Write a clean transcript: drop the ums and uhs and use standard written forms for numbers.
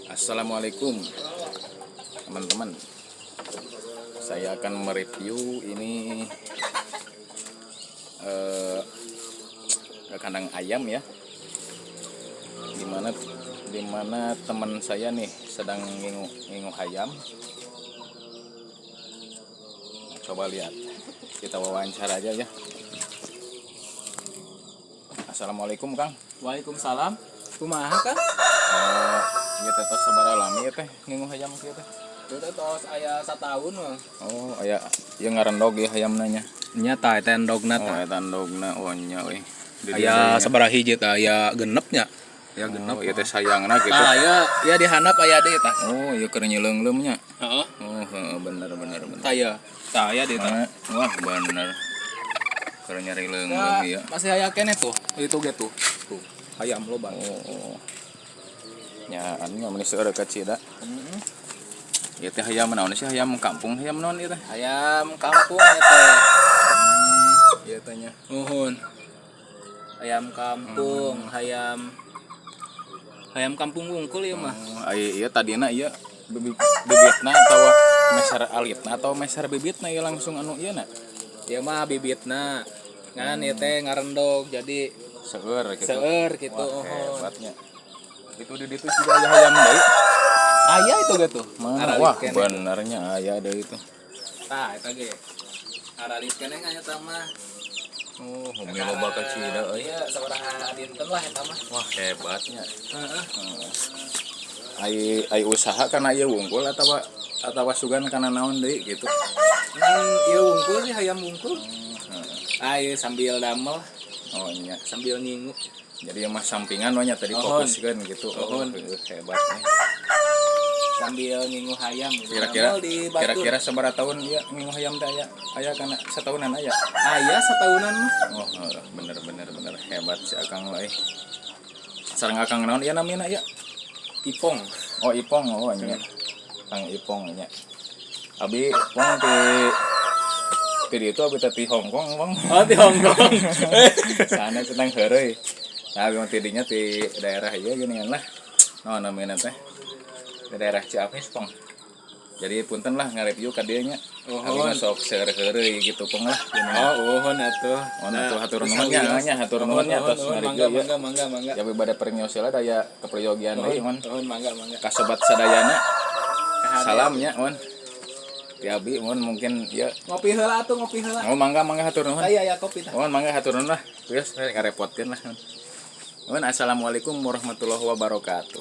Assalamualaikum teman-teman. Saya akan mereview ini kandang ayam ya. Dimana teman saya nih sedang ngingu ayam. Coba lihat, kita wawancara aja ya. Assalamualaikum Kang. Waalaikumsalam. Kumaha Kang? Ieu teh tos sabaraha lami teh ngingu hayam kieu teh? Itu tos aya satahun mah. Oh, aya ieu ngarendog ieu hayamna nya. Nya tah eta endogna Oh, tah. eta endogna oh nya euy. Aya sabaraha hiji tah? Aya genep nya. Ya genep. Ieu teh sayangna gitu. Ah, ya dihandap aya deui tah. Oh, ieu keur nyeleungleum nya. Heeh. Oh, heeh, bener. Tah ya. Tah aya deui tah. Wah, bener. Keur nyari leungleum ieu. Masih aya keneh tuh. Itu ge tuh. Tuh. Hayam loba. Oh. Nya anu mah seueur ka cida. Heeh. Ieu teh hayam naon sih? Hayam kampung, hayam naon ieu teh? Hayam kampung eta. Ieu teh nya. Nuhun. Hayam kampung, hayam kampung wungkul ieu mah. Ieu tadina ieu bibitna atawa meser alitna atau meser bibitna ieu langsung anu ieu na? Ieu mah bibitna. Ngan ieu teh ngarendog jadi Seueur gitu. seueur kitu. Wah, hebatnya. Itu di ditu juga aya hayam deui. Aya itu ge tuh. Mana? Wah, benernya aya deui itu. Tah eta ge. Aralit keneh nya eta mah. Oh, homi loba ka cida euy. Iya, sabaraha dinten lah eta mah. Wah, hebatnya. Heeh. Ai usaha kana ieu wungkul atawa sugan kana naon deui gitu. Ieu wungkul sih hayam wungkul. Ieu sambil damel, Oh nya. sambil ngingu. Jadi mah sampingan we nya tadi fokuskeun gitu. Oh, hebat nih. Sambil ngingu hayam. Kira-kira sabaraha tahun ieu ngingu hayam teh aya kana satahunan aya. Aya satahunan mah. Oh, bener hebat si Akang lah. Sareng Akang naon ieu namina ieu? Ipong. Oh, Ipong oh nya. Kang Ipong nya. Abi Pong ti ditu abi teh ti Hongkong, Bang. Oh, di Hongkong. Sana senang heureuy. Nah, abi mah tidinya ti daerah ieu geuningan lah. Naon namina teh? Di daerah Ciamis, Pong. Jadi punten lah nge-review ka dieu nya. Abi mah sok seueur heureuy gitu Pong lah. Oh, uhun atuh. Oh, atuh hatur nuhun nya, hatur nuhun nya tos nge-review ieu. Mangga. Jadi bade pernyosil daya kepriyogian deui, Mon. Mangga. Ka sobat sadayana. Salam nya, Mon. Ti abi mun mungkin ya Ngopi heula atuh, ngopi heula. oh mangga hatur nuhun. Aya kopi tah. Oh mangga hatur nuhun lah. Geus ngarepotkeun lah. Mun assalamualaikum warahmatullahi wabarakatuh.